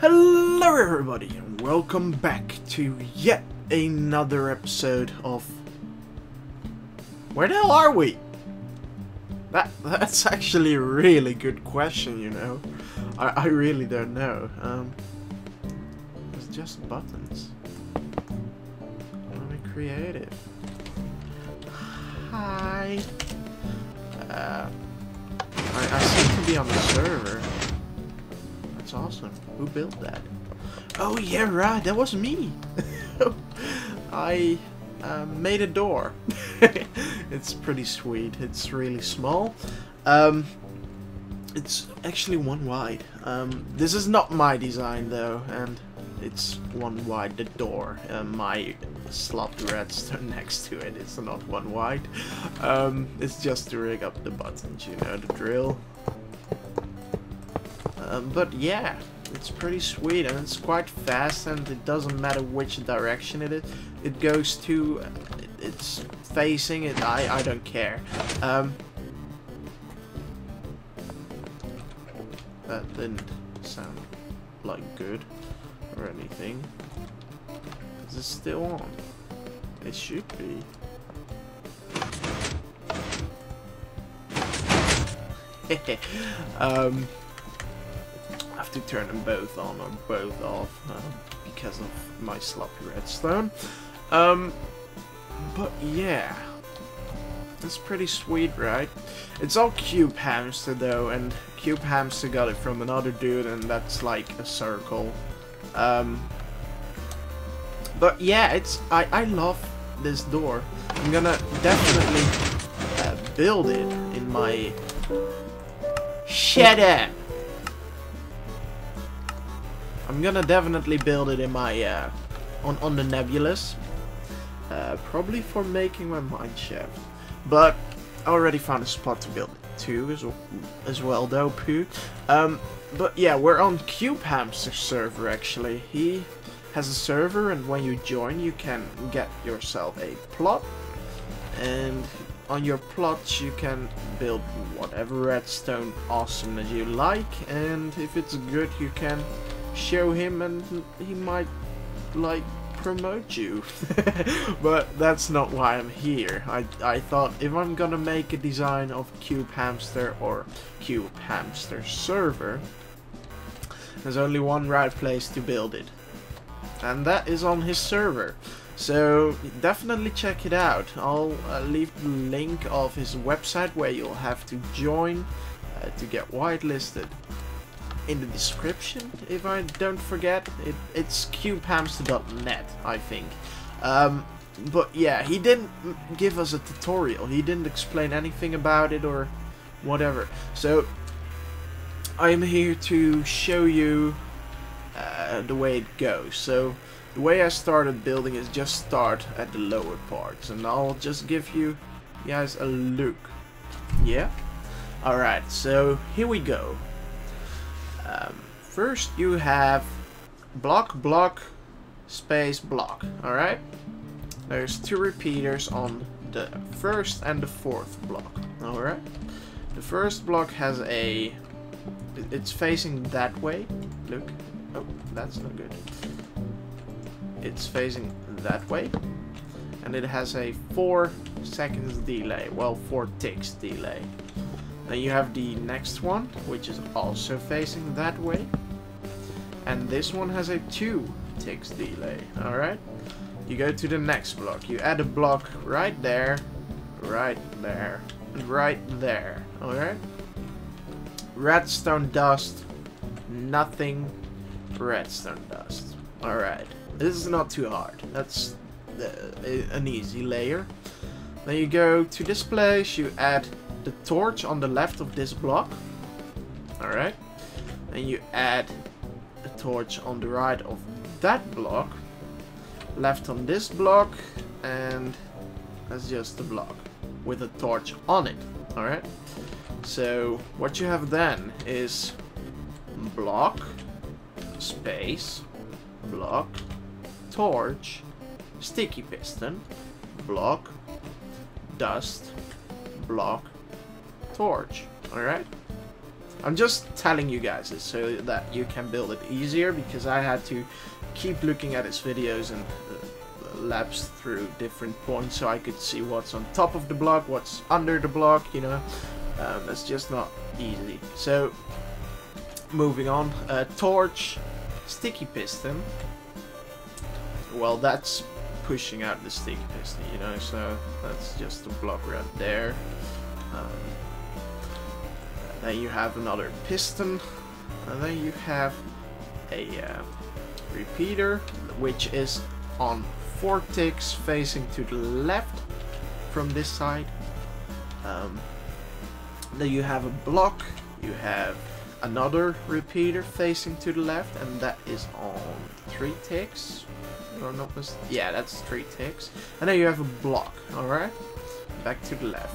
Hello everybody and welcome back to yet another episode of... Where the hell are we? That's actually a really good question, you know. I really don't know. It's just buttons. I'm gonna be creative. Hi. I seem to be on the server. That's awesome. Who built that? Oh yeah, right, that was me. I made a door. It's pretty sweet. It's really small. It's actually one wide. This is not my design though, and it's one wide. The door, my sloppy redstone next to it, it's not one wide. It's just to rig up the buttons, you know the drill. But yeah, it's pretty sweet and it's quite fast, and it doesn't matter which direction it goes to. It's facing it. I don't care. That didn't sound like good or anything. Is it still on? It should be. I have to turn them both on or both off because of my sloppy redstone. But yeah, that's pretty sweet, right? It's all Cube Hamster though, and Cube Hamster got it from another dude, and that's like a circle. But yeah, I love this door. I'm gonna definitely build it in my... Shut up! I'm gonna definitely build it in my on the nebulous, probably for making my mine shaft. But I already found a spot to build it too, as well though. But yeah, we're on Cube Hamster's server actually. He has a server, and when you join, you can get yourself a plot, and on your plots you can build whatever redstone awesomeness you like, and if it's good, you can show him and he might like promote you. But that's not why I'm here. I thought if I'm gonna make a design of Cube Hamster or Cube Hamster server, there's only one right place to build it, and that is on his server. So definitely check it out. I'll leave the link of his website where you'll have to join to get whitelisted in the description, if I don't forget. It's cubehamster.net, I think. But yeah, he didn't give us a tutorial. He didn't explain anything about it or whatever. So I'm here to show you the way it goes. So the way I started building is just start at the lower parts, and I'll just give you guys a look. Yeah? Alright, so here we go. First you have block, block, space, block. Alright? There's two repeaters on the first and the fourth block. Alright? The first block has a... It's facing that way. Look. Oh, that's not good. It's facing that way. And it has a 4 seconds delay. Well, 4 ticks delay. Then you have the next one, which is also facing that way. And this one has a 2 ticks delay. Alright? You go to the next block. You add a block right there, and right there. Alright? Redstone dust. Nothing redstone dust. Alright. This is not too hard. That's an easy layer. Then you go to this place. You add the torch on the left of this block. Alright. And you add the torch on the right of that block. Left on this block. And that's just the block with a torch on it. Alright. So what you have then is block, space, block, torch, sticky piston, block, dust, block, torch. Alright? I'm just telling you guys this so that you can build it easier, because I had to keep looking at his videos and lapse through different points so I could see what's on top of the block, what's under the block, you know. That's just not easy. So, moving on, torch, sticky piston. Well, that's pushing out the sticky piston, you know, so that's just a block right there. Then you have another piston, and then you have a repeater, which is on 4 ticks facing to the left from this side. Then you have a block, you have another repeater facing to the left, and that is on 3 ticks. Or not, yeah, that's 3 ticks. And then you have a block, alright? Back to the left.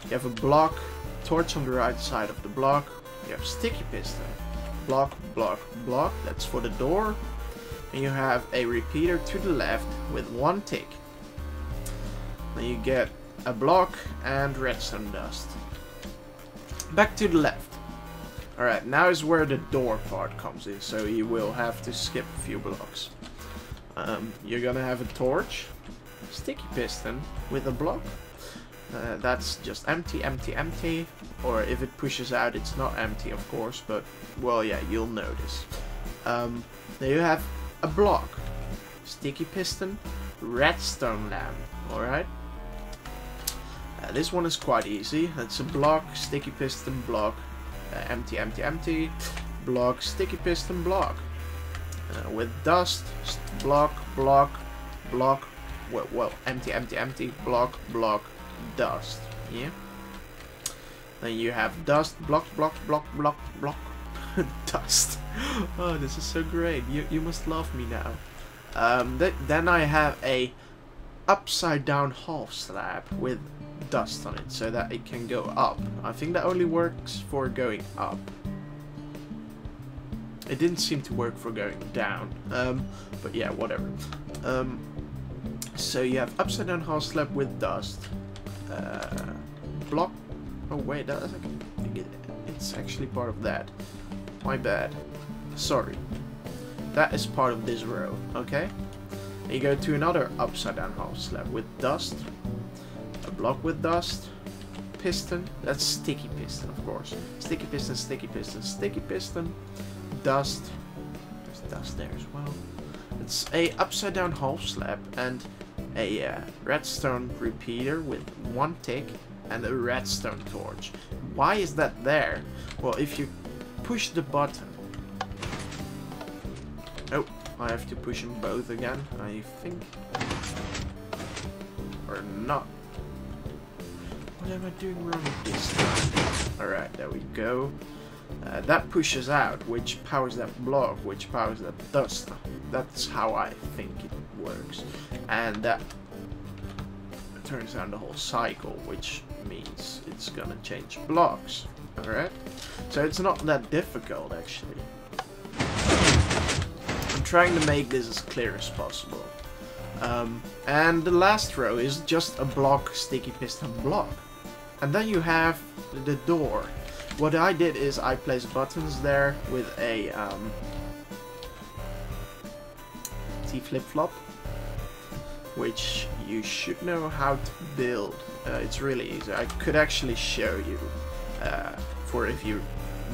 You have a block, torch on the right side of the block. You have sticky piston. Block, block, block. That's for the door. And you have a repeater to the left with 1 tick. Then you get a block and redstone dust. Back to the left. Alright, now is where the door part comes in, so you will have to skip a few blocks. You're gonna have a torch, sticky piston with a block. That's just empty, empty, empty. Or if it pushes out, it's not empty, of course, but, well, yeah, you'll notice. Then you have a block, sticky piston, redstone lamp, alright? This one is quite easy. It's a block, sticky piston, block, empty, empty, empty, block, sticky piston, block. With dust, block, block, block, well, empty, empty, empty, block, block, dust, yeah? Then you have dust, block, block, block, block, block, dust. Oh, this is so great. You must love me now. Then I have a upside down half slab with dust on it so that it can go up. I think that only works for going up. It didn't seem to work for going down, but yeah, whatever. So you have upside down half slab with dust, block. Oh wait, it's actually part of that. My bad. Sorry. That is part of this row. Okay. And you go to another upside down half slab with dust, a block with dust, piston. That's sticky piston, of course. Sticky piston, sticky piston, sticky piston. Dust. There's dust there as well. It's a upside down half slab and a redstone repeater with 1 tick and a redstone torch. Why is that there? Well, if you push the button... Oh, I have to push them both again, I think. Or not. What am I doing wrong this time? Alright, there we go. That pushes out, which powers that block, which powers that dust. That's how I think it works. And that turns on the whole cycle, which means it's gonna change blocks. Alright? So it's not that difficult, actually. I'm trying to make this as clear as possible. And the last row is just a block, sticky piston block. And then you have the door. What I did is I placed buttons there with a T flip-flop, which you should know how to build. It's really easy. I could actually show you for if you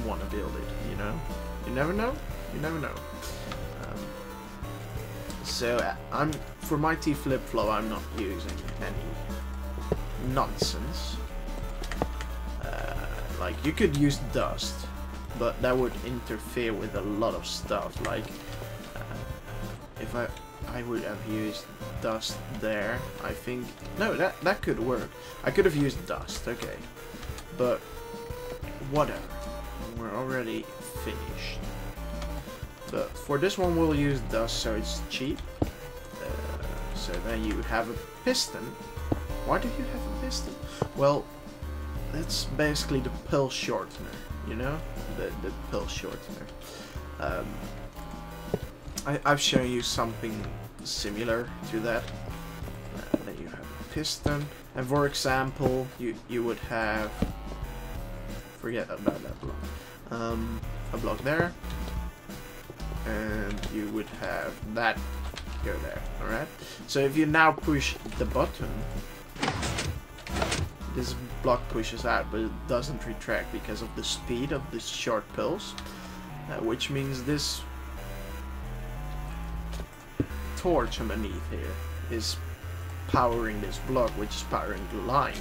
want to build it, you know? You never know? You never know. So for my T flip-flop, I'm not using any nonsense. Like, you could use dust, but that would interfere with a lot of stuff. Like, if I would have used dust there, I think... No, that could work. I could have used dust, okay. But, whatever. We're already finished. But for this one, we'll use dust, so it's cheap. So then you have a piston. Why do you have a piston? Well... That's basically the pill shortener, you know? The pill shortener. I've shown you something similar to that. Then you have a piston. And for example, you would have... Forget about that block. a block there, and you would have that go there. Alright, so if you now push the button, this block pushes out, but it doesn't retract because of the speed of the short pulse, which means this torch underneath here is powering this block, which is powering the line.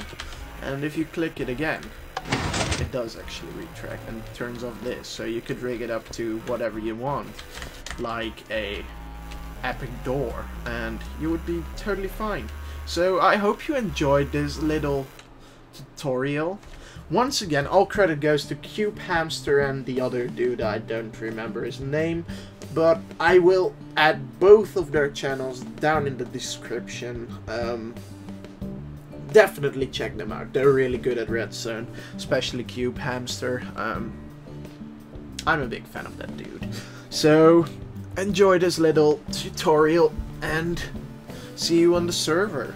And if you click it again, it does actually retract and turns off this. So you could rig it up to whatever you want, like a epic door, and you would be totally fine. So I hope you enjoyed this little tutorial. Once again, all credit goes to Cube Hamster and the other dude, I don't remember his name, but I will add both of their channels down in the description. Definitely check them out, they're really good at Redstone, especially Cube Hamster. I'm a big fan of that dude. So enjoy this little tutorial and see you on the server.